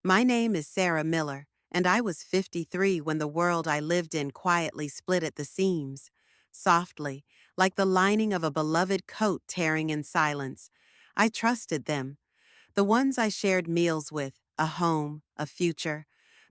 My name is Sarah Miller, and I was 53 when the world I lived in quietly split at the seams. Softly, like the lining of a beloved coat tearing in silence. I trusted them, the ones I shared meals with, a home, a future.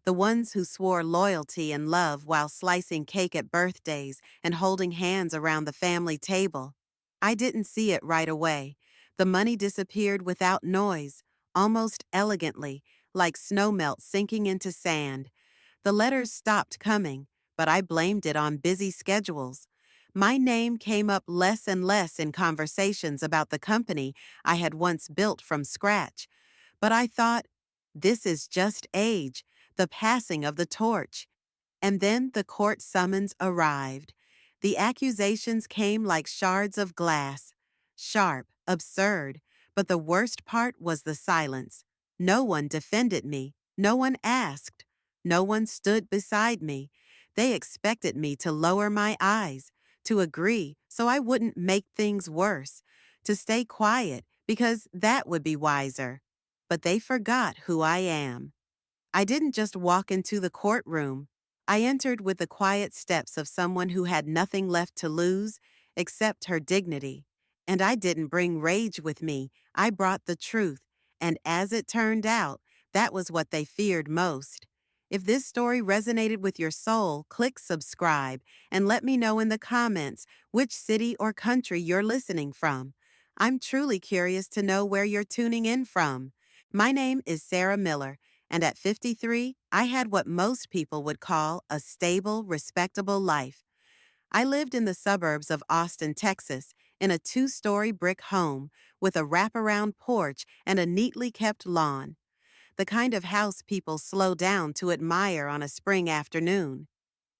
The ones who swore loyalty and love while slicing cake at birthdays and holding hands around the family table. I didn't see it right away. The money disappeared without noise, almost elegantly, like snowmelt sinking into sand. The letters stopped coming, but I blamed it on busy schedules. My name came up less and less in conversations about the company I had once built from scratch. But I thought, this is just age, the passing of the torch. And then the court summons arrived. The accusations came like shards of glass. Sharp, absurd, but the worst part was the silence. No one defended me. No one asked. No one stood beside me. They expected me to lower my eyes, to agree so I wouldn't make things worse, to stay quiet because that would be wiser. But they forgot who I am. I didn't just walk into the courtroom. I entered with the quiet steps of someone who had nothing left to lose except her dignity. And I didn't bring rage with me. I brought the truth. And as it turned out, that was what they feared most. If this story resonated with your soul, click subscribe and let me know in the comments which city or country you're listening from. I'm truly curious to know where you're tuning in from. My name is Sarah Miller, and at 53, I had what most people would call a stable, respectable life. I lived in the suburbs of Austin, Texas, in a two-story brick home with a wraparound porch and a neatly kept lawn, the kind of house people slow down to admire on a spring afternoon.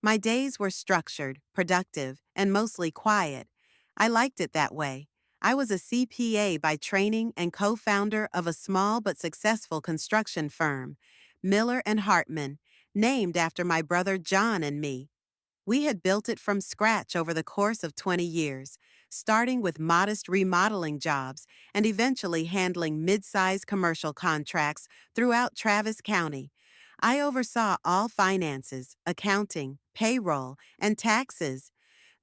My days were structured, productive, and mostly quiet. I liked it that way. I was a CPA by training and co-founder of a small but successful construction firm, Miller and Hartman, named after my brother John and me. We had built it from scratch over the course of 20 years, starting with modest remodeling jobs and eventually handling mid-sized commercial contracts throughout Travis County. I oversaw all finances, accounting, payroll, and taxes.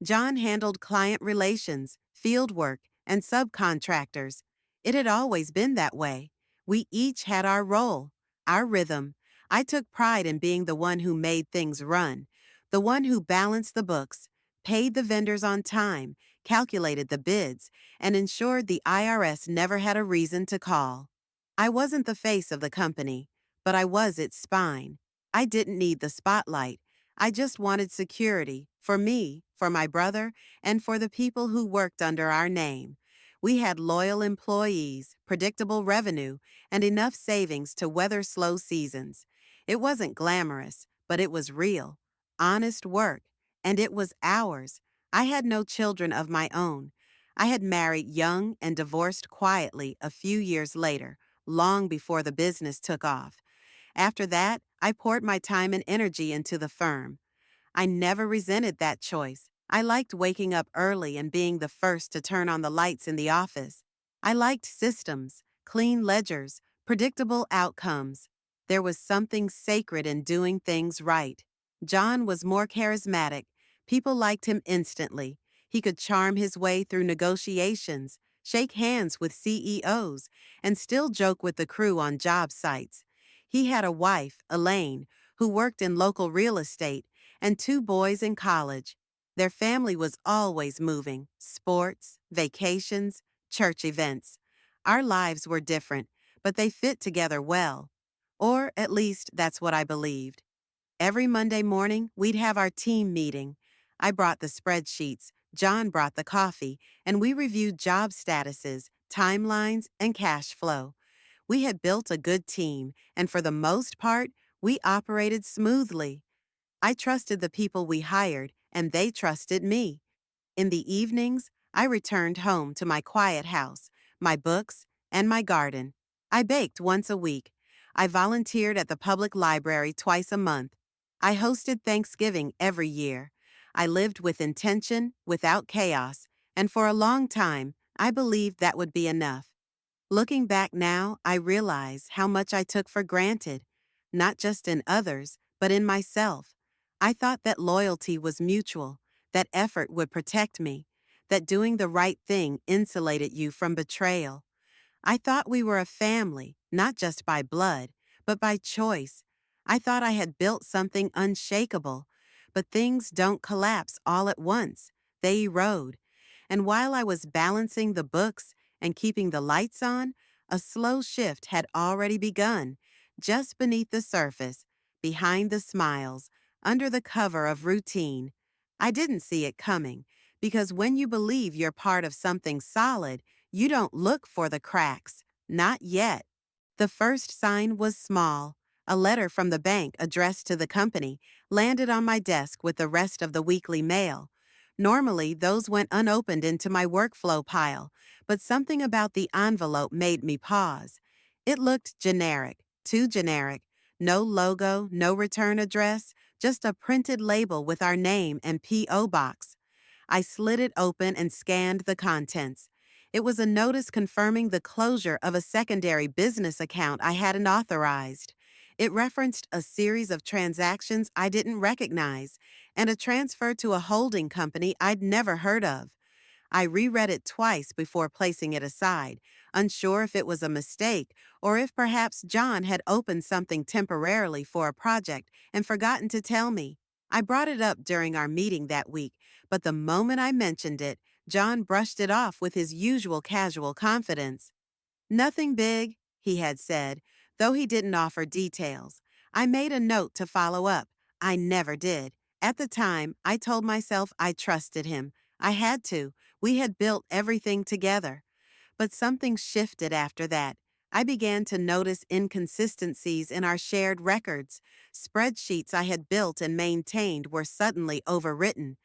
John handled client relations, field work, and subcontractors. It had always been that way. We each had our role, our rhythm. I took pride in being the one who made things run, the one who balanced the books, paid the vendors on time, calculated the bids, and ensured the IRS never had a reason to call. I wasn't the face of the company, but I was its spine. I didn't need the spotlight. I just wanted security, for me, for my brother, and for the people who worked under our name. We had loyal employees, predictable revenue, and enough savings to weather slow seasons. It wasn't glamorous, but it was real, honest work, and it was ours. I had no children of my own. I had married young and divorced quietly a few years later, long before the business took off. After that, I poured my time and energy into the firm. I never resented that choice. I liked waking up early and being the first to turn on the lights in the office. I liked systems, clean ledgers, predictable outcomes. There was something sacred in doing things right. John was more charismatic. People liked him instantly. He could charm his way through negotiations, shake hands with CEOs, and still joke with the crew on job sites. He had a wife, Elaine, who worked in local real estate, and two boys in college. Their family was always moving: sports, vacations, church events. Our lives were different, but they fit together well. Or at least that's what I believed. Every Monday morning, we'd have our team meeting. I brought the spreadsheets, John brought the coffee, and we reviewed job statuses, timelines, and cash flow. We had built a good team, and for the most part, we operated smoothly. I trusted the people we hired, and they trusted me. In the evenings, I returned home to my quiet house, my books, and my garden. I baked once a week. I volunteered at the public library twice a month. I hosted Thanksgiving every year. I lived with intention, without chaos, and for a long time, I believed that would be enough. Looking back now, I realize how much I took for granted. not just in others, but in myself. I thought that loyalty was mutual, that effort would protect me, that doing the right thing insulated you from betrayal. I thought we were a family, not just by blood, but by choice. I thought I had built something unshakable. But things don't collapse all at once. They erode. And while I was balancing the books and keeping the lights on, a slow shift had already begun, just beneath the surface, behind the smiles, under the cover of routine. I didn't see it coming, because when you believe you're part of something solid, you don't look for the cracks. Not yet. The first sign was small. A letter from the bank addressed to the company landed on my desk with the rest of the weekly mail. Normally, those went unopened into my workflow pile, but something about the envelope made me pause. It looked generic, too generic. No logo, no return address, just a printed label with our name and P.O. box. I slid it open and scanned the contents. It was a notice confirming the closure of a secondary business account I hadn't authorized. It referenced a series of transactions I didn't recognize and a transfer to a holding company I'd never heard of. I reread it twice before placing it aside, unsure if it was a mistake or if perhaps John had opened something temporarily for a project and forgotten to tell me. I brought it up during our meeting that week, but the moment I mentioned it, John brushed it off with his usual casual confidence. Nothing big, he had said, though he didn't offer details. I made a note to follow up. I never did. At the time, I told myself I trusted him. I had to. We had built everything together. But something shifted after that. I began to notice inconsistencies in our shared records. Spreadsheets I had built and maintained were suddenly overwritten.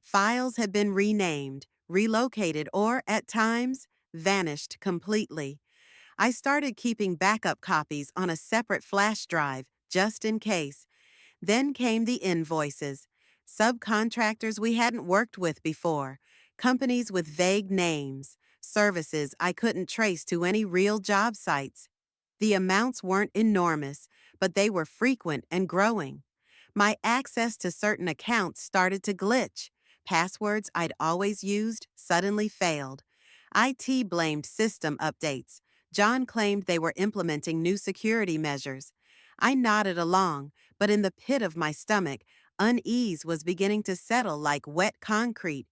Files had been renamed, relocated, or, at times, vanished completely. I started keeping backup copies on a separate flash drive, just in case. Then came the invoices. Subcontractors we hadn't worked with before. Companies with vague names. Services I couldn't trace to any real job sites. The amounts weren't enormous, but they were frequent and growing. My access to certain accounts started to glitch. Passwords I'd always used suddenly failed. IT blamed system updates. John claimed they were implementing new security measures. I nodded along, but in the pit of my stomach, unease was beginning to settle like wet concrete.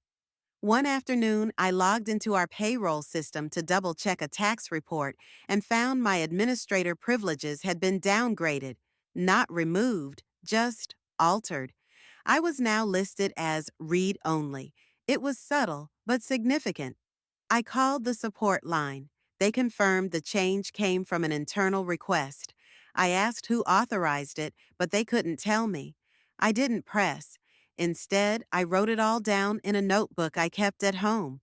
One afternoon, I logged into our payroll system to double-check a tax report and found my administrator privileges had been downgraded, not removed, just altered. I was now listed as read only. It was subtle, but significant. I called the support line. They confirmed the change came from an internal request. I asked who authorized it, but they couldn't tell me. I didn't press. Instead, I wrote it all down in a notebook I kept at home.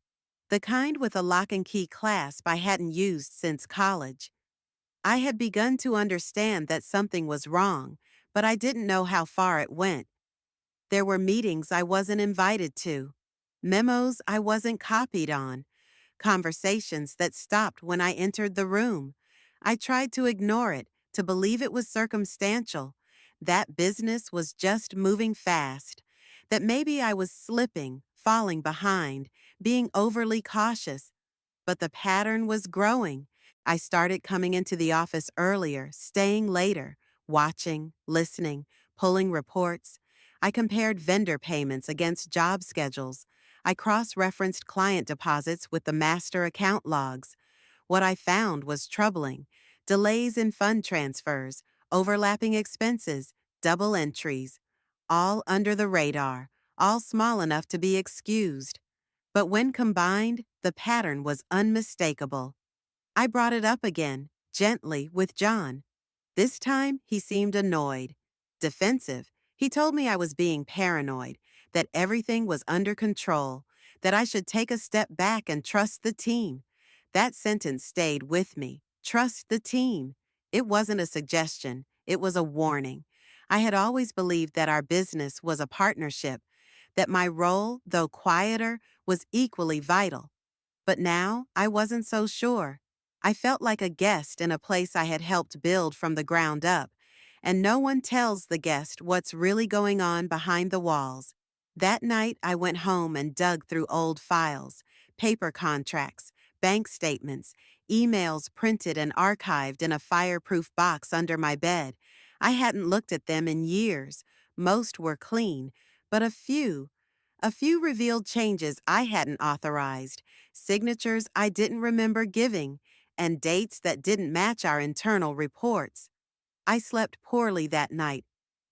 The kind with a lock and key clasp I hadn't used since college. I had begun to understand that something was wrong, but I didn't know how far it went. There were meetings I wasn't invited to, memos I wasn't copied on, conversations that stopped when I entered the room. I tried to ignore it, to believe it was circumstantial, that business was just moving fast, that maybe I was slipping, falling behind, being overly cautious. But the pattern was growing. I started coming into the office earlier, staying later, watching, listening, pulling reports. I compared vendor payments against job schedules. I cross-referenced client deposits with the master account logs. What I found was troubling. Delays in fund transfers, overlapping expenses, double entries, all under the radar, all small enough to be excused. But when combined, the pattern was unmistakable. I brought it up again, gently, with John. This time, he seemed annoyed. Defensive. He told me I was being paranoid, that everything was under control, that I should take a step back and trust the team. That sentence stayed with me. Trust the team. It wasn't a suggestion. It was a warning. I had always believed that our business was a partnership, that my role, though quieter, was equally vital. But now I wasn't so sure. I felt like a guest in a place I had helped build from the ground up, and no one tells the guest what's really going on behind the walls. That night, I went home and dug through old files, paper contracts, bank statements, emails printed and archived in a fireproof box under my bed. I hadn't looked at them in years. Most were clean, but a few revealed changes I hadn't authorized, signatures I didn't remember giving, and dates that didn't match our internal reports. I slept poorly that night.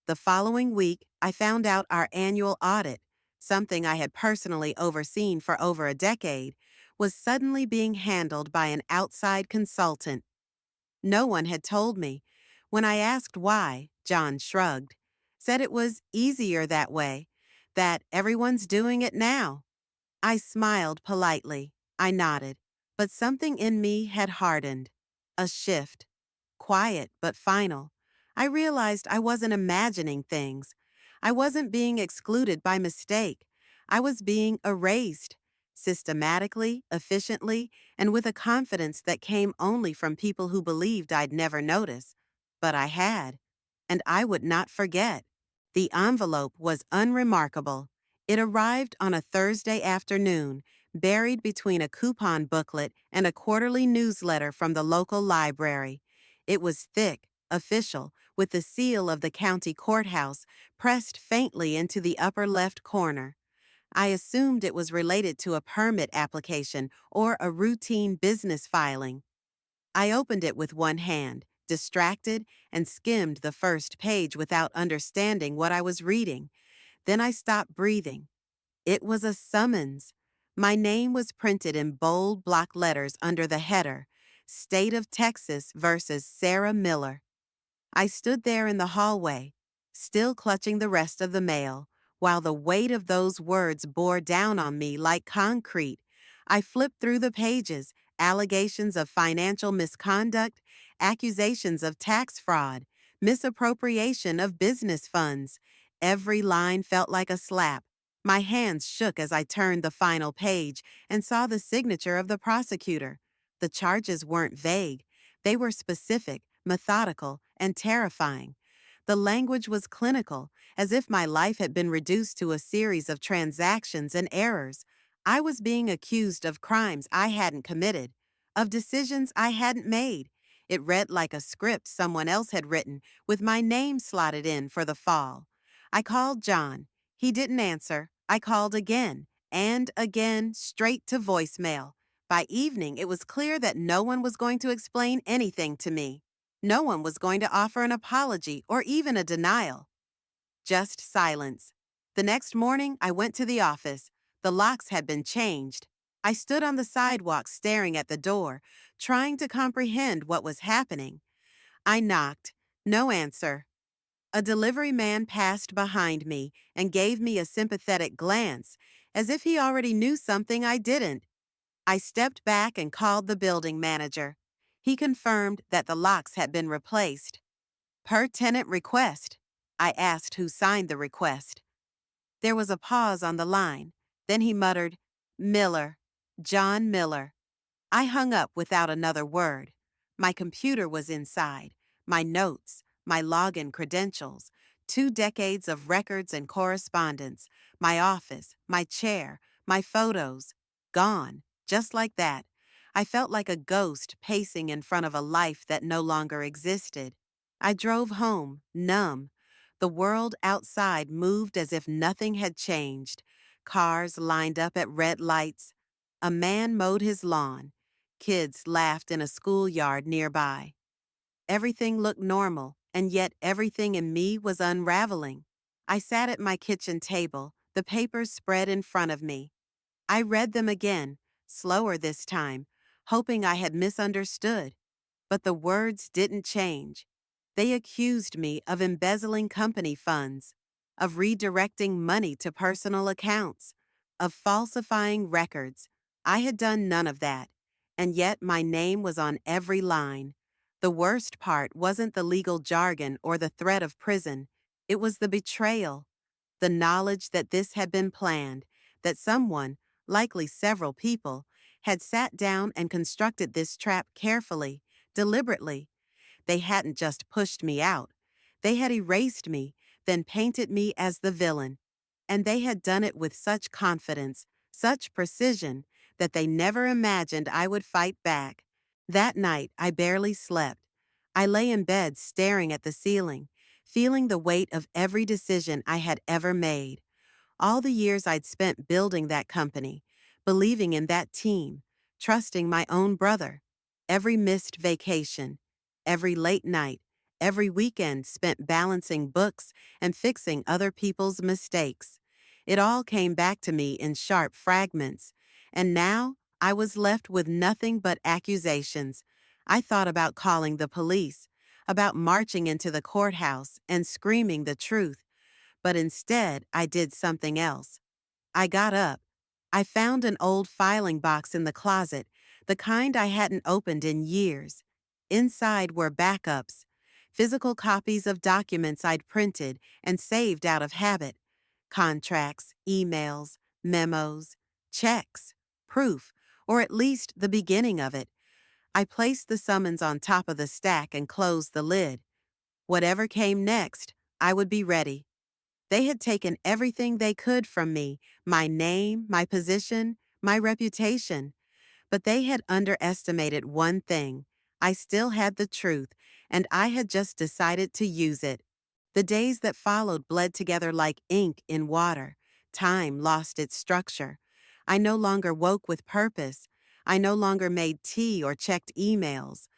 The following week, I found out our annual audit, something I had personally overseen for over a decade, was suddenly being handled by an outside consultant. No one had told me. When I asked why, John shrugged, said it was easier that way, that everyone's doing it now. I smiled politely. I nodded, but something in me had hardened. A shift. Quiet but final. I realized I wasn't imagining things. I wasn't being excluded by mistake. I was being erased, systematically, efficiently, and with a confidence that came only from people who believed I'd never notice. But I had, and I would not forget. The envelope was unremarkable. It arrived on a Thursday afternoon, buried between a coupon booklet and a quarterly newsletter from the local library. It was thick, official, with the seal of the county courthouse pressed faintly into the upper left corner. I assumed it was related to a permit application or a routine business filing. I opened it with one hand, distracted, and skimmed the first page without understanding what I was reading. Then I stopped breathing. It was a summons. My name was printed in bold block letters under the header, State of Texas versus Sarah Miller. I stood there in the hallway, still clutching the rest of the mail, while the weight of those words bore down on me like concrete. I flipped through the pages, allegations of financial misconduct, accusations of tax fraud, misappropriation of business funds. Every line felt like a slap. My hands shook as I turned the final page and saw the signature of the prosecutor. The charges weren't vague. They were specific, methodical, and terrifying. The language was clinical, as if my life had been reduced to a series of transactions and errors. I was being accused of crimes I hadn't committed, of decisions I hadn't made. It read like a script someone else had written, with my name slotted in for the fall. I called John. He didn't answer. I called again, and again, straight to voicemail. By evening, it was clear that no one was going to explain anything to me. No one was going to offer an apology or even a denial. Just silence. The next morning, I went to the office. The locks had been changed. I stood on the sidewalk staring at the door, trying to comprehend what was happening. I knocked. No answer. A delivery man passed behind me and gave me a sympathetic glance, as if he already knew something I didn't. I stepped back and called the building manager. He confirmed that the locks had been replaced. Per tenant request. I asked who signed the request. There was a pause on the line. Then he muttered, Miller, John Miller. I hung up without another word. My computer was inside, my notes, my login credentials, 2 decades of records and correspondence, my office, my chair, my photos, gone, just like that. I felt like a ghost pacing in front of a life that no longer existed. I drove home, numb. The world outside moved as if nothing had changed. Cars lined up at red lights. A man mowed his lawn. Kids laughed in a schoolyard nearby. Everything looked normal, and yet everything in me was unraveling. I sat at my kitchen table, the papers spread in front of me. I read them again, slower this time, hoping I had misunderstood. But the words didn't change. They accused me of embezzling company funds, of redirecting money to personal accounts, of falsifying records. I had done none of that, and yet my name was on every line. The worst part wasn't the legal jargon or the threat of prison. It was the betrayal, the knowledge that this had been planned, that someone, likely several people, had sat down and constructed this trap carefully, deliberately. They hadn't just pushed me out. They had erased me, then painted me as the villain. And they had done it with such confidence, such precision, that they never imagined I would fight back. That night, I barely slept. I lay in bed staring at the ceiling, feeling the weight of every decision I had ever made. All the years I'd spent building that company, believing in that team, trusting my own brother. Every missed vacation, every late night, every weekend spent balancing books and fixing other people's mistakes. It all came back to me in sharp fragments, and now I was left with nothing but accusations. I thought about calling the police, about marching into the courthouse and screaming the truth, but instead I did something else. I got up. I found an old filing box in the closet, the kind I hadn't opened in years. Inside were backups, physical copies of documents I'd printed and saved out of habit, contracts, emails, memos, checks, proof, or at least the beginning of it. I placed the summons on top of the stack and closed the lid. Whatever came next, I would be ready. They had taken everything they could from me, my name, my position, my reputation. But they had underestimated one thing. I still had the truth, and I had just decided to use it. The days that followed bled together like ink in water. Time lost its structure. I no longer woke with purpose. I no longer made tea or checked emails.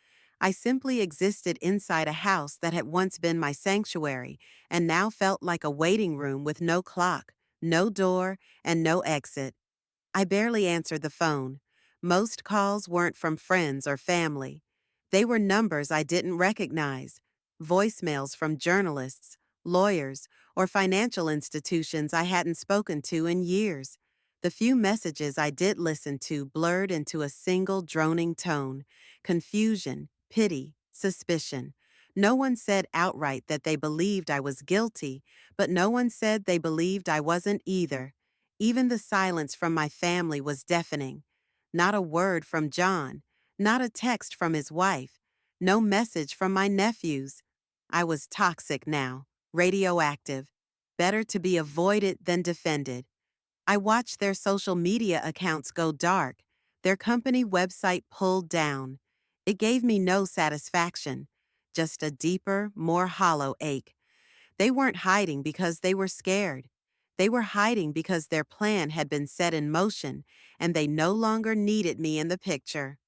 I simply existed inside a house that had once been my sanctuary and now felt like a waiting room with no clock, no door, and no exit. I barely answered the phone. Most calls weren't from friends or family. They were numbers I didn't recognize, voicemails from journalists, lawyers, or financial institutions I hadn't spoken to in years. The few messages I did listen to blurred into a single droning tone: confusion, pity, suspicion. No one said outright that they believed I was guilty, but no one said they believed I wasn't either. Even the silence from my family was deafening. Not a word from John, not a text from his wife, no message from my nephews. I was toxic now, radioactive. Better to be avoided than defended. I watched their social media accounts go dark, their company website pulled down. It gave me no satisfaction, just a deeper, more hollow ache. They weren't hiding because they were scared. They were hiding because their plan had been set in motion, and they no longer needed me in the picture.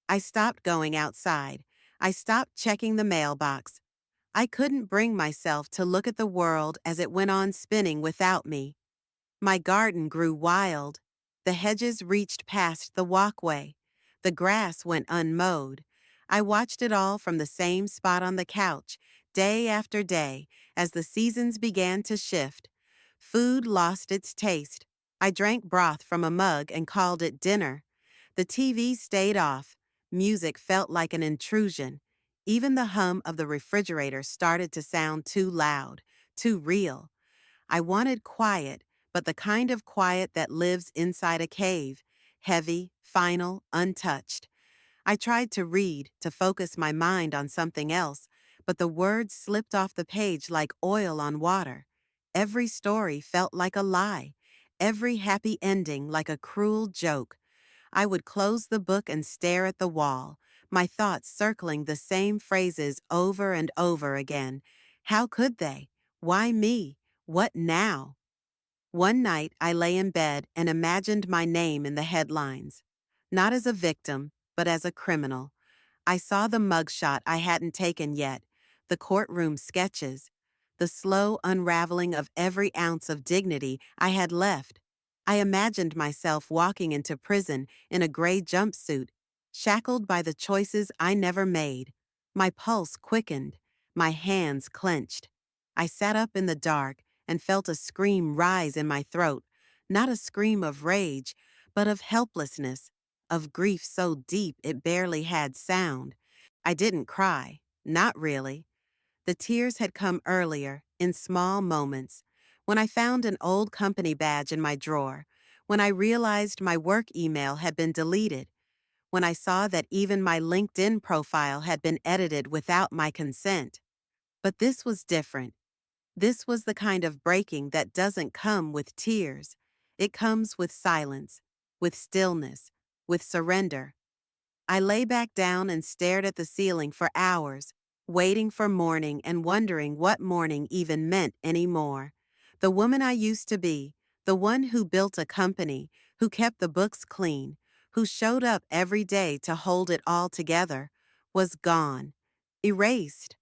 I stopped going outside. I stopped checking the mailbox. I couldn't bring myself to look at the world as it went on spinning without me. My garden grew wild. The hedges reached past the walkway. The grass went unmowed. I watched it all from the same spot on the couch, day after day, as the seasons began to shift. Food lost its taste. I drank broth from a mug and called it dinner. The TV stayed off. Music felt like an intrusion. Even the hum of the refrigerator started to sound too loud, too real. I wanted quiet, but the kind of quiet that lives inside a cave, heavy, final, untouched. I tried to read, to focus my mind on something else, but the words slipped off the page like oil on water. Every story felt like a lie, every happy ending like a cruel joke. I would close the book and stare at the wall, my thoughts circling the same phrases over and over again. How could they? Why me? What now? One night, I lay in bed and imagined my name in the headlines. Not as a victim, but as a criminal. I saw the mugshot I hadn't taken yet, the courtroom sketches, the slow unraveling of every ounce of dignity I had left. I imagined myself walking into prison in a gray jumpsuit, shackled by the choices I never made. My pulse quickened, my hands clenched. I sat up in the dark and felt a scream rise in my throat, not a scream of rage, but of helplessness, of grief so deep it barely had sound. I didn't cry, not really. The tears had come earlier, in small moments, when I found an old company badge in my drawer, when I realized my work email had been deleted, when I saw that even my LinkedIn profile had been edited without my consent. But this was different. This was the kind of breaking that doesn't come with tears. It comes with silence, with stillness, with surrender. I lay back down and stared at the ceiling for hours, waiting for morning and wondering what morning even meant anymore. The woman I used to be, the one who built a company, who kept the books clean, who showed up every day to hold it all together, was gone, erased.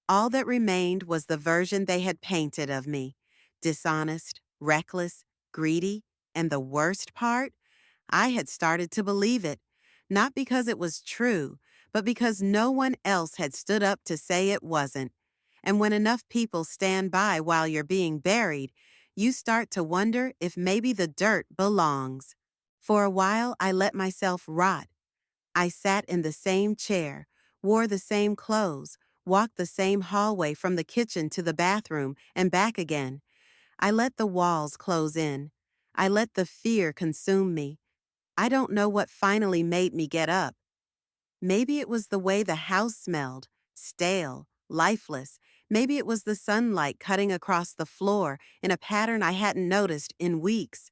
All that remained was the version they had painted of me: dishonest, reckless, greedy, and the worst part? I had started to believe it, not because it was true, but because no one else had stood up to say it wasn't. And when enough people stand by while you're being buried, you start to wonder if maybe the dirt belongs. For a while, I let myself rot. I sat in the same chair, wore the same clothes, walked the same hallway from the kitchen to the bathroom and back again. I let the walls close in. I let the fear consume me. I don't know what finally made me get up. Maybe it was the way the house smelled, stale, lifeless. Maybe it was the sunlight cutting across the floor in a pattern I hadn't noticed in weeks.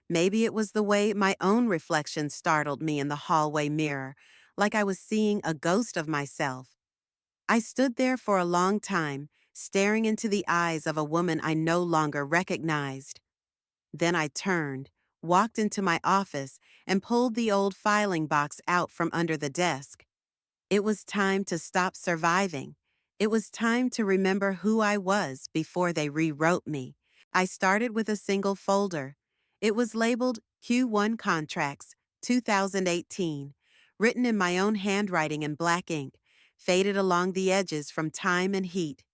Maybe it was the way my own reflection startled me in the hallway mirror, like I was seeing a ghost of myself. I stood there for a long time, staring into the eyes of a woman I no longer recognized. Then I turned, walked into my office, and pulled the old filing box out from under the desk. It was time to stop surviving. It was time to remember who I was before they rewrote me. I started with a single folder. It was labeled Q1 Contracts, 2018, written in my own handwriting in black ink, faded along the edges from time and heat.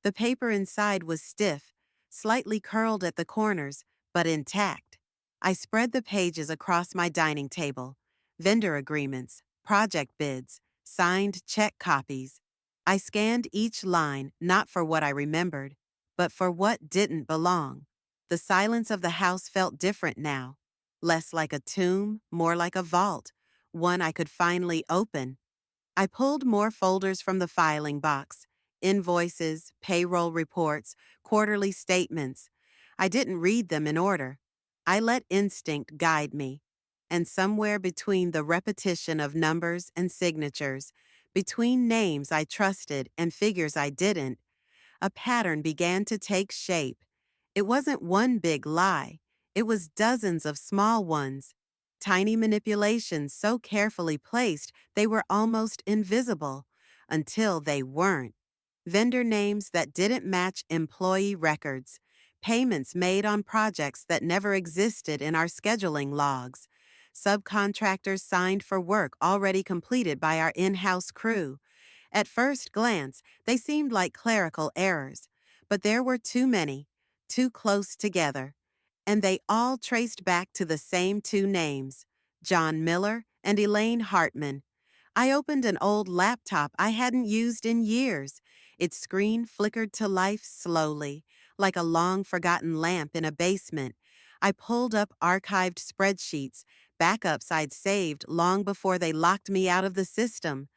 The paper inside was stiff, slightly curled at the corners, but intact. I spread the pages across my dining table: vendor agreements, project bids, signed check copies. I scanned each line not for what I remembered, but for what didn't belong. The silence of the house felt different now, less like a tomb, more like a vault, one I could finally open. I pulled more folders from the filing box: invoices, payroll reports, quarterly statements. I didn't read them in order. I let instinct guide me. And somewhere between the repetition of numbers and signatures, between names I trusted and figures I didn't, a pattern began to take shape. It wasn't one big lie. It was dozens of small ones. Tiny manipulations so carefully placed they were almost invisible, until they weren't. Vendor names that didn't match employee records. Payments made on projects that never existed in our scheduling logs. Subcontractors signed for work already completed by our in-house crew. At first glance, they seemed like clerical errors, but there were too many, too close together, and they all traced back to the same two names: John Miller and Elaine Hartman. I opened an old laptop I hadn't used in years. Its screen flickered to life slowly, like a long-forgotten lamp in a basement. I pulled up archived spreadsheets, backups I'd saved long before they locked me out of the system.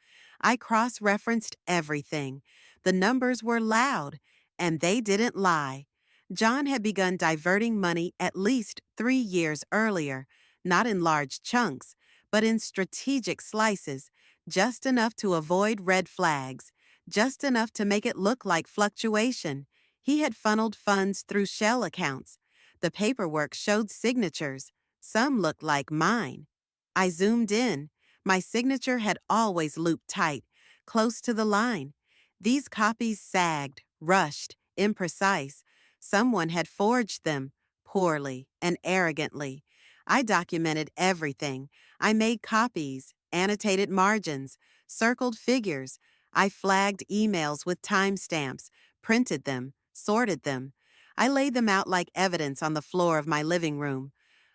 I cross-referenced everything. The numbers were loud, and they didn't lie. John had begun diverting money at least 3 years earlier, not in large chunks, but in strategic slices, just enough to avoid red flags, just enough to make it look like fluctuation. He had funneled funds through shell accounts. The paperwork showed signatures. Some looked like mine. I zoomed in. My signature had always looped tight, close to the line. These copies sagged, rushed, imprecise. Someone had forged them, poorly and arrogantly. I documented everything. I made copies, annotated margins, circled figures. I flagged emails with timestamps, printed them, sorted them. I laid them out like evidence on the floor of my living room.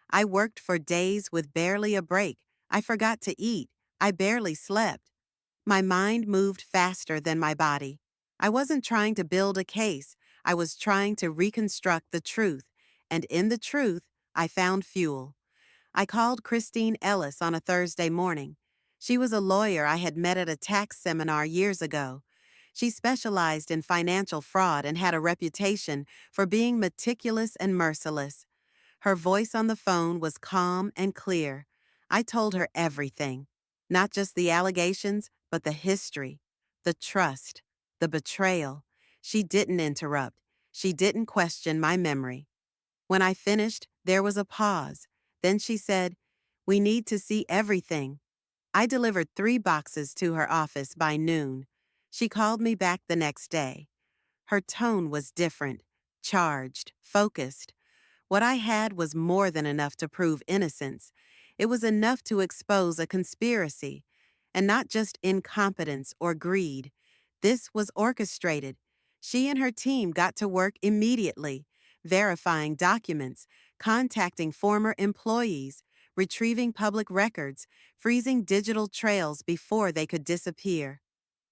I worked for days with barely a break. I forgot to eat. I barely slept. My mind moved faster than my body. I wasn't trying to build a case. I was trying to reconstruct the truth. And in the truth, I found fuel. I called Christine Ellis on a Thursday morning. She was a lawyer I had met at a tax seminar years ago. She specialized in financial fraud and had a reputation for being meticulous and merciless. Her voice on the phone was calm and clear. I told her everything, not just the allegations, but the history, the trust, the betrayal. She didn't interrupt. She didn't question my memory. When I finished, there was a pause. Then she said, "We need to see everything." I delivered 3 boxes to her office by noon. She called me back the next day. Her tone was different, charged, focused. What I had was more than enough to prove innocence. It was enough to expose a conspiracy, and not just incompetence or greed. This was orchestrated. She and her team got to work immediately, verifying documents, contacting former employees, retrieving public records, freezing digital trails before they could disappear.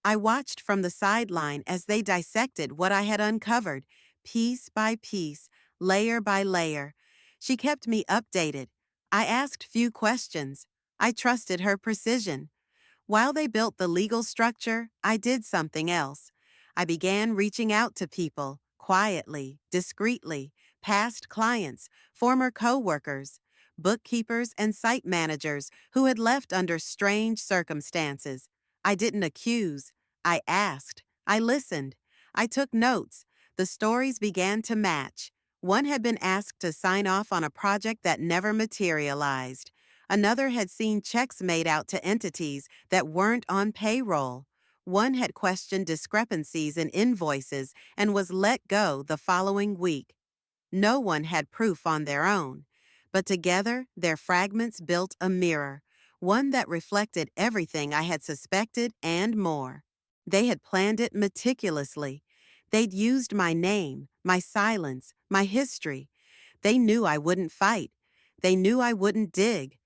I watched from the sideline as they dissected what I had uncovered, piece by piece, layer by layer. She kept me updated. I asked few questions. I trusted her precision. While they built the legal structure, I did something else. I began reaching out to people, quietly, discreetly, past clients, former coworkers, bookkeepers, and site managers who had left under strange circumstances. I didn't accuse. I asked. I listened. I took notes. The stories began to match. One had been asked to sign off on a project that never materialized. Another had seen checks made out to entities that weren't on payroll. One had questioned discrepancies in invoices and was let go the following week. No one had proof on their own, but together their fragments built a mirror, one that reflected everything I had suspected and more. They had planned it meticulously. They'd used my name, my silence, my history. They knew I wouldn't fight. They knew I wouldn't dig.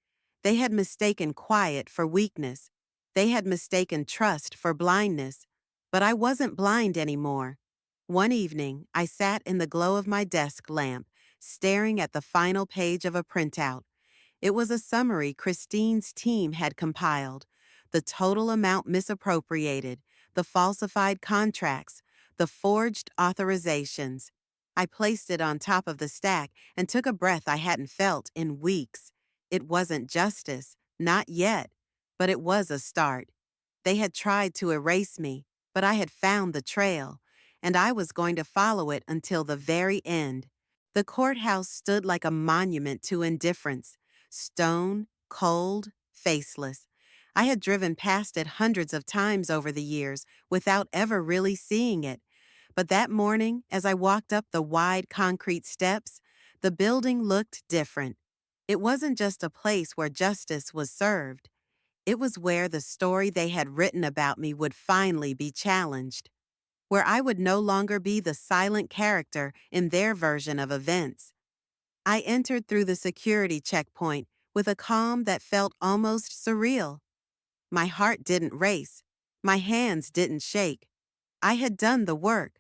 They had mistaken quiet for weakness. They had mistaken trust for blindness. But I wasn't blind anymore. One evening, I sat in the glow of my desk lamp, staring at the final page of a printout. It was a summary Christine's team had compiled. The total amount misappropriated, the falsified contracts, the forged authorizations. I placed it on top of the stack and took a breath I hadn't felt in weeks. It wasn't justice, not yet, but it was a start. They had tried to erase me, but I had found the trail, and I was going to follow it until the very end. The courthouse stood like a monument to indifference, stone, cold, faceless. I had driven past it hundreds of times over the years without ever really seeing it. But that morning, as I walked up the wide concrete steps, the building looked different. It wasn't just a place where justice was served. It was where the story they had written about me would finally be challenged, where I would no longer be the silent character in their version of events. I entered through the security checkpoint with a calm that felt almost surreal. My heart didn't race. My hands didn't shake. I had done the work.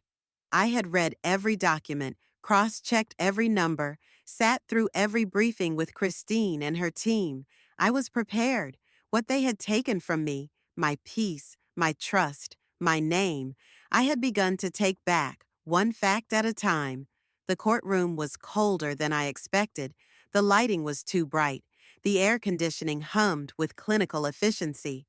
I had read every document, cross-checked every number, sat through every briefing with Christine and her team. I was prepared. What they had taken from me, my peace, my trust, my name, I had begun to take back, one fact at a time. The courtroom was colder than I expected. The lighting was too bright. The air conditioning hummed with clinical efficiency.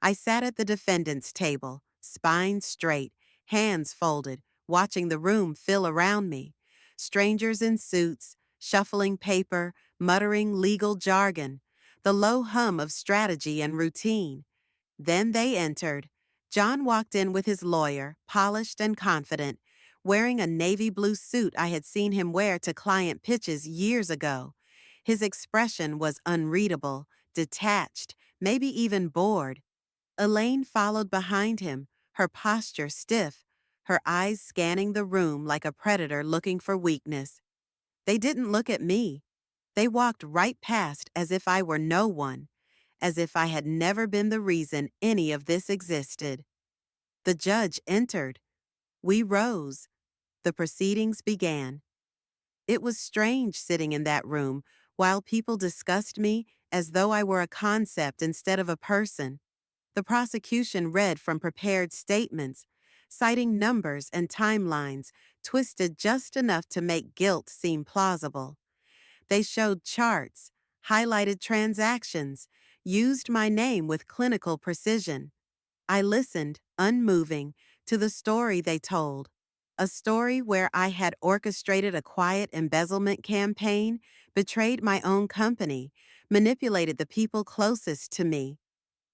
I sat at the defendant's table, spine straight, hands folded, watching the room fill around me. Strangers in suits, shuffling paper, muttering legal jargon, the low hum of strategy and routine. Then they entered. John walked in with his lawyer, polished and confident, wearing a navy blue suit I had seen him wear to client pitches years ago. His expression was unreadable, detached, maybe even bored. Elaine followed behind him, her posture stiff, her eyes scanning the room like a predator looking for weakness. They didn't look at me. They walked right past as if I were no one, as if I had never been the reason any of this existed. The judge entered. We rose. The proceedings began. It was strange sitting in that room while people discussed me as though I were a concept instead of a person. The prosecution read from prepared statements. citing numbers and timelines twisted just enough to make guilt seem plausible. They showed charts, highlighted transactions, used my name with clinical precision. I listened, unmoving, to the story they told. A story where I had orchestrated a quiet embezzlement campaign, betrayed my own company, manipulated the people closest to me.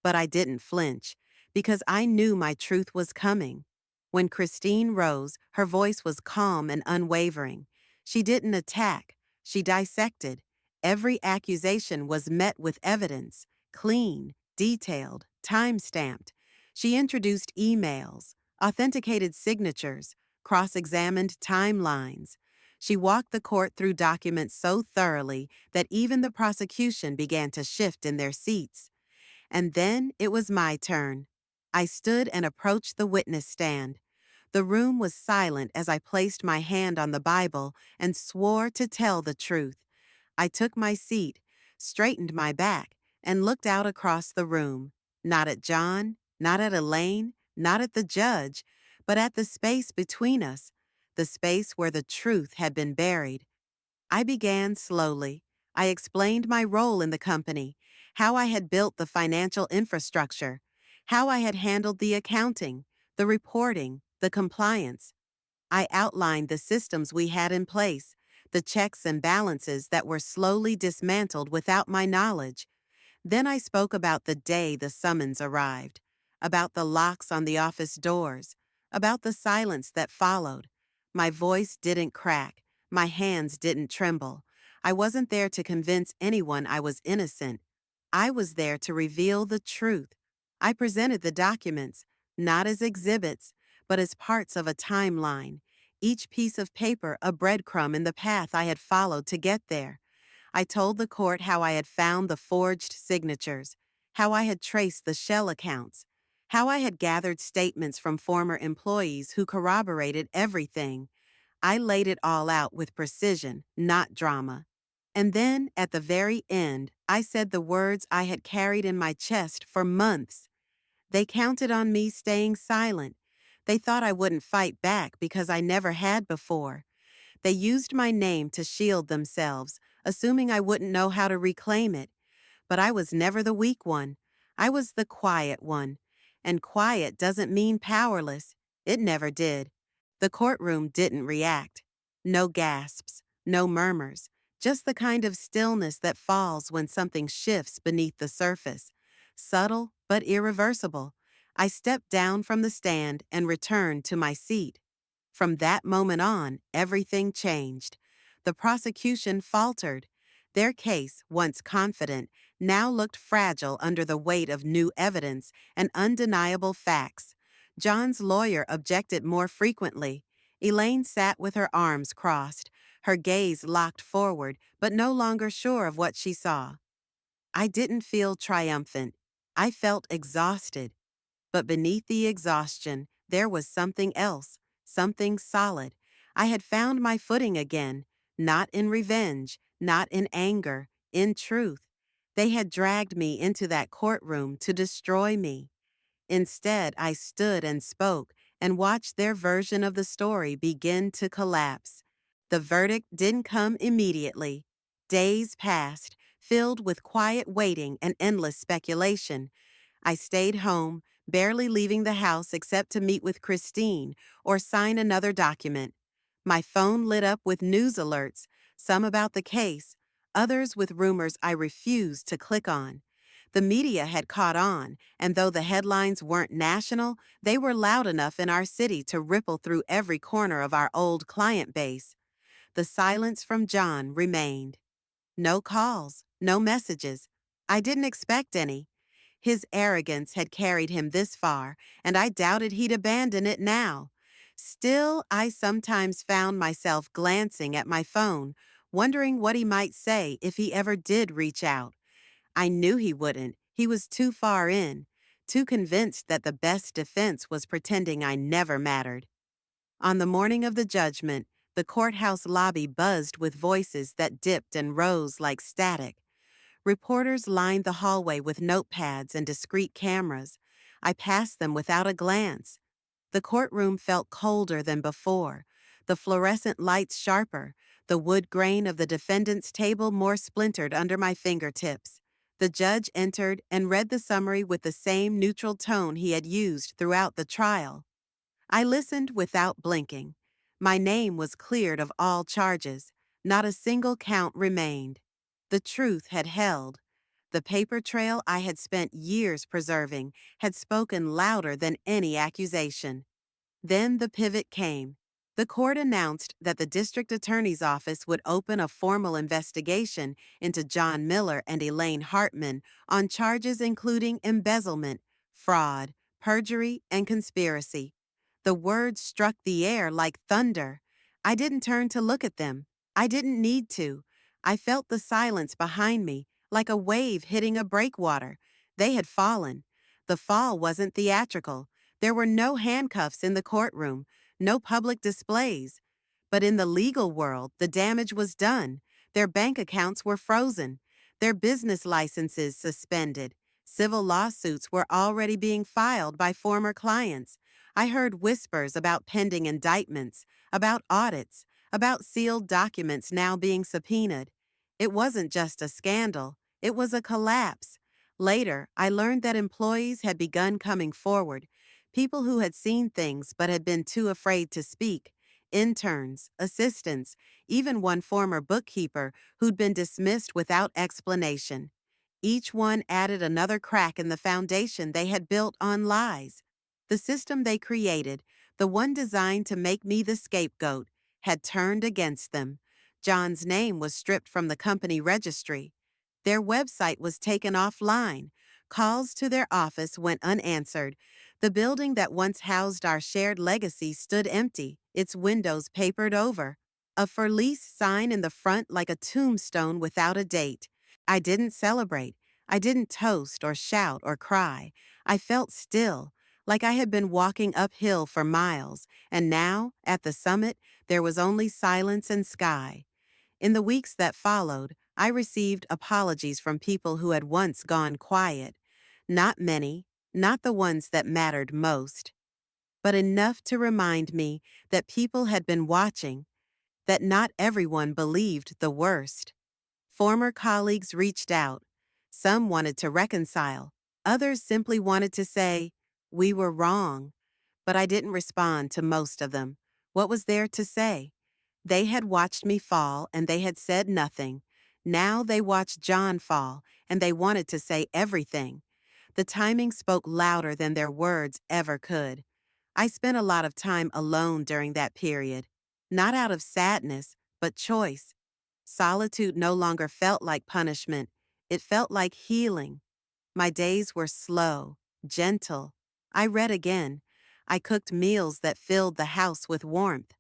But I didn't flinch, because I knew my truth was coming. When Christine rose, her voice was calm and unwavering. She didn't attack, she dissected. Every accusation was met with evidence, clean, detailed, time-stamped. She introduced emails, authenticated signatures, cross-examined timelines. She walked the court through documents so thoroughly that even the prosecution began to shift in their seats. And then it was my turn. I stood and approached the witness stand. The room was silent as I placed my hand on the Bible and swore to tell the truth. I took my seat, straightened my back, and looked out across the room. Not at John, not at Elaine, not at the judge, but at the space between us, the space where the truth had been buried. I began slowly. I explained my role in the company, how I had built the financial infrastructure, how I had handled the accounting, the reporting, the compliance. I outlined the systems we had in place, the checks and balances that were slowly dismantled without my knowledge. Then I spoke about the day the summons arrived, about the locks on the office doors, about the silence that followed. My voice didn't crack, my hands didn't tremble. I wasn't there to convince anyone I was innocent. I was there to reveal the truth. I presented the documents, not as exhibits, but as parts of a timeline, each piece of paper a breadcrumb in the path I had followed to get there. I told the court how I had found the forged signatures, how I had traced the shell accounts, how I had gathered statements from former employees who corroborated everything. I laid it all out with precision, not drama. And then, at the very end, I said the words I had carried in my chest for months. They counted on me staying silent. They thought I wouldn't fight back because I never had before. They used my name to shield themselves, assuming I wouldn't know how to reclaim it. But I was never the weak one. I was the quiet one. And quiet doesn't mean powerless. It never did. The courtroom didn't react. No gasps, no murmurs, just the kind of stillness that falls when something shifts beneath the surface. Subtle but irreversible. I stepped down from the stand and returned to my seat. From that moment on, everything changed. The prosecution faltered. Their case, once confident, now looked fragile under the weight of new evidence and undeniable facts. John's lawyer objected more frequently. Elaine sat with her arms crossed, her gaze locked forward, but no longer sure of what she saw. I didn't feel triumphant. I felt exhausted. But beneath the exhaustion, there was something else, something solid. I had found my footing again, not in revenge, not in anger, in truth. They had dragged me into that courtroom to destroy me. Instead, I stood and spoke and watched their version of the story begin to collapse. The verdict didn't come immediately. Days passed, filled with quiet waiting and endless speculation. I stayed home, barely leaving the house except to meet with Christine or sign another document. My phone lit up with news alerts, some about the case, others with rumors I refused to click on. The media had caught on, and though the headlines weren't national, they were loud enough in our city to ripple through every corner of our old client base. The silence from John remained. No calls, no messages. I didn't expect any. His arrogance had carried him this far, and I doubted he'd abandon it now. Still, I sometimes found myself glancing at my phone, wondering what he might say if he ever did reach out. I knew he wouldn't. He was too far in, too convinced that the best defense was pretending I never mattered. On the morning of the judgment, the courthouse lobby buzzed with voices that dipped and rose like static. Reporters lined the hallway with notepads and discreet cameras. I passed them without a glance. The courtroom felt colder than before, the fluorescent lights sharper, the wood grain of the defendant's table more splintered under my fingertips. The judge entered and read the summary with the same neutral tone he had used throughout the trial. I listened without blinking. My name was cleared of all charges. Not a single count remained. The truth had held. The paper trail I had spent years preserving had spoken louder than any accusation. Then the pivot came. The court announced that the district attorney's office would open a formal investigation into John Miller and Elaine Hartman on charges including embezzlement, fraud, perjury, and conspiracy. The words struck the air like thunder. I didn't turn to look at them. I didn't need to. I felt the silence behind me, like a wave hitting a breakwater. They had fallen. The fall wasn't theatrical. There were no handcuffs in the courtroom, no public displays. But in the legal world, the damage was done. Their bank accounts were frozen, their business licenses suspended. Civil lawsuits were already being filed by former clients. I heard whispers about pending indictments, about audits, about sealed documents now being subpoenaed. It wasn't just a scandal, it was a collapse. Later, I learned that employees had begun coming forward, people who had seen things but had been too afraid to speak, interns, assistants, even one former bookkeeper who'd been dismissed without explanation. Each one added another crack in the foundation they had built on lies. The system they created, the one designed to make me the scapegoat, had turned against them. John's name was stripped from the company registry. Their website was taken offline. Calls to their office went unanswered. The building that once housed our shared legacy stood empty, its windows papered over. A for lease sign in the front like a tombstone without a date. I didn't celebrate. I didn't toast or shout or cry. I felt still, like I had been walking uphill for miles, and now, at the summit, there was only silence and sky. In the weeks that followed, I received apologies from people who had once gone quiet. Not many, not the ones that mattered most, but enough to remind me that people had been watching, that not everyone believed the worst. Former colleagues reached out. Some wanted to reconcile. Others simply wanted to say, "We were wrong." But I didn't respond to most of them. What was there to say? They had watched me fall and they had said nothing. Now they watched John fall and they wanted to say everything. The timing spoke louder than their words ever could. I spent a lot of time alone during that period, not out of sadness, but choice. Solitude no longer felt like punishment. It felt like healing. My days were slow, gentle. I read again. I cooked meals that filled the house with warmth.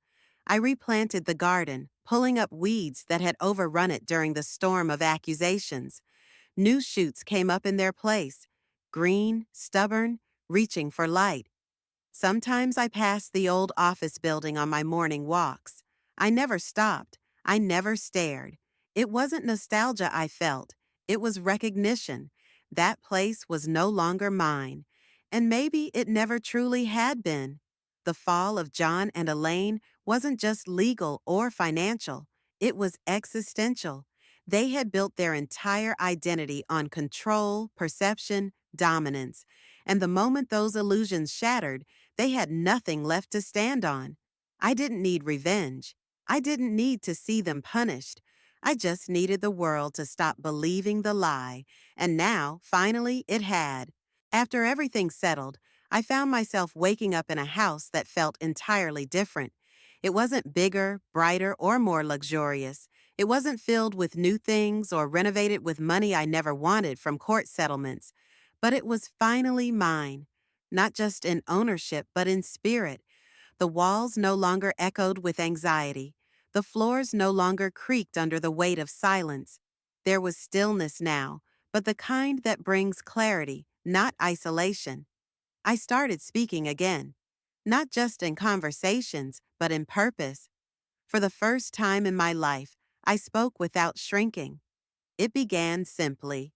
I replanted the garden, pulling up weeds that had overrun it during the storm of accusations. New shoots came up in their place, green, stubborn, reaching for light. Sometimes I passed the old office building on my morning walks. I never stopped. I never stared. It wasn't nostalgia I felt. It was recognition. That place was no longer mine. And maybe it never truly had been. The fall of John and Elaine wasn't just legal or financial. It was existential. They had built their entire identity on control, perception, dominance. And the moment those illusions shattered, they had nothing left to stand on. I didn't need revenge. I didn't need to see them punished. I just needed the world to stop believing the lie. And now, finally, it had. After everything settled, I found myself waking up in a house that felt entirely different. It wasn't bigger, brighter, or more luxurious. It wasn't filled with new things or renovated with money I never wanted from court settlements. But it was finally mine. Not just in ownership, but in spirit. The walls no longer echoed with anxiety. The floors no longer creaked under the weight of silence. There was stillness now, but the kind that brings clarity, not isolation. I started speaking again. Not just in conversations, but in purpose. For the first time in my life, I spoke without shrinking. It began simply.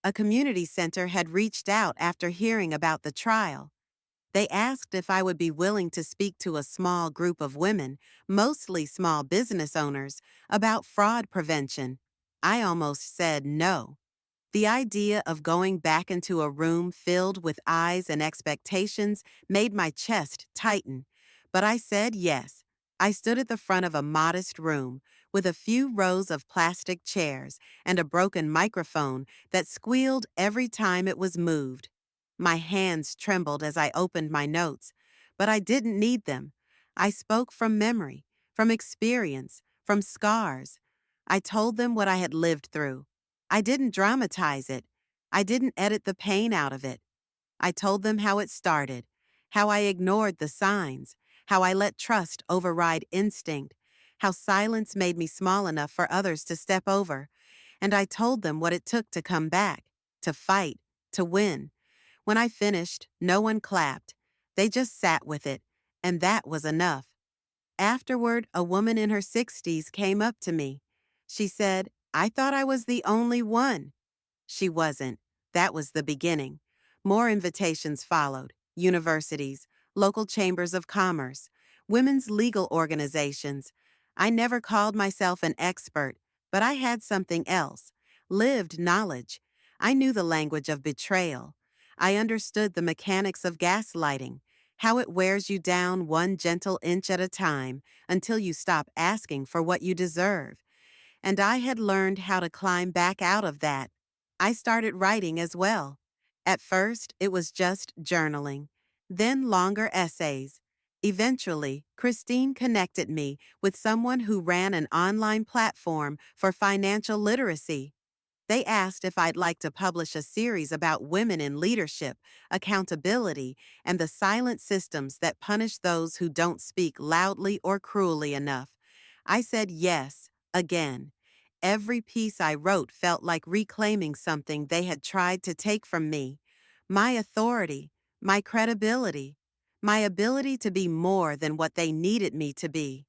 A community center had reached out after hearing about the trial. They asked if I would be willing to speak to a small group of women, mostly small business owners, about fraud prevention. I almost said no. The idea of going back into a room filled with eyes and expectations made my chest tighten, but I said yes. I stood at the front of a modest room with a few rows of plastic chairs and a broken microphone that squealed every time it was moved. My hands trembled as I opened my notes, but I didn't need them. I spoke from memory, from experience, from scars. I told them what I had lived through. I didn't dramatize it. I didn't edit the pain out of it. I told them how it started, how I ignored the signs, how I let trust override instinct, how silence made me small enough for others to step over. And I told them what it took to come back, to fight, to win. When I finished, no one clapped. They just sat with it, and that was enough. Afterward, a woman in her 60s came up to me. She said, "I thought I was the only one." She wasn't. That was the beginning. More invitations followed: universities, local chambers of commerce, women's legal organizations. I never called myself an expert, but I had something else: lived knowledge. I knew the language of betrayal. I understood the mechanics of gaslighting, how it wears you down one gentle inch at a time until you stop asking for what you deserve. And I had learned how to climb back out of that. I started writing as well. At first, it was just journaling, then longer essays. Eventually, Christine connected me with someone who ran an online platform for financial literacy. They asked if I'd like to publish a series about women in leadership, accountability, and the silent systems that punish those who don't speak loudly or cruelly enough. I said yes, again. Every piece I wrote felt like reclaiming something they had tried to take from me: my authority, my credibility, my ability to be more than what they needed me to be.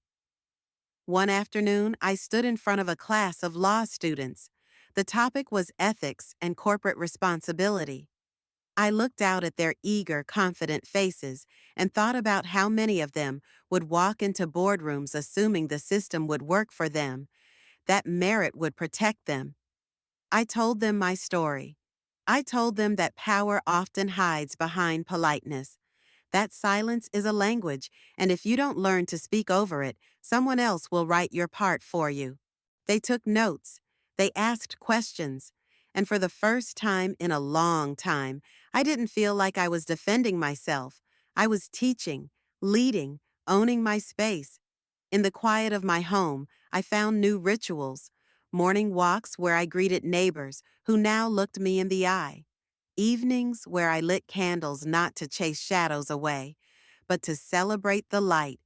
One afternoon, I stood in front of a class of law students. The topic was ethics and corporate responsibility. I looked out at their eager, confident faces and thought about how many of them would walk into boardrooms assuming the system would work for them, that merit would protect them. I told them my story. I told them that power often hides behind politeness. That silence is a language, and if you don't learn to speak over it, someone else will write your part for you. They took notes. They asked questions. And for the first time in a long time, I didn't feel like I was defending myself. I was teaching, leading, owning my space. In the quiet of my home, I found new rituals: morning walks where I greeted neighbors who now looked me in the eye, evenings where I lit candles not to chase shadows away, but to celebrate the light.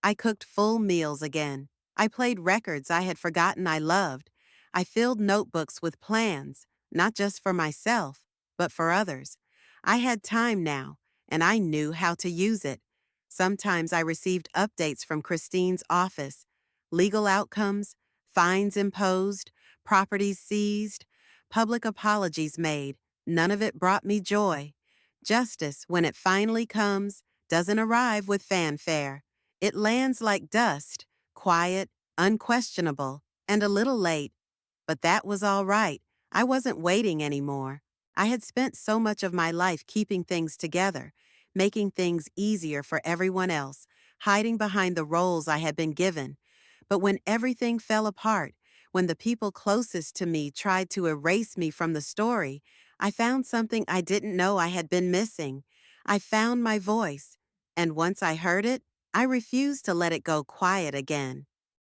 I cooked full meals again. I played records I had forgotten I loved. I filled notebooks with plans, not just for myself, but for others. I had time now, and I knew how to use it. Sometimes I received updates from Christine's office: legal outcomes, fines imposed, properties seized, public apologies made. None of it brought me joy. Justice, when it finally comes, doesn't arrive with fanfare. It lands like dust, quiet, unquestionable, and a little late. But that was all right. I wasn't waiting anymore. I had spent so much of my life keeping things together, making things easier for everyone else, hiding behind the roles I had been given. But when everything fell apart, when the people closest to me tried to erase me from the story, I found something I didn't know I had been missing. I found my voice. And once I heard it, I refused to let it go quiet again.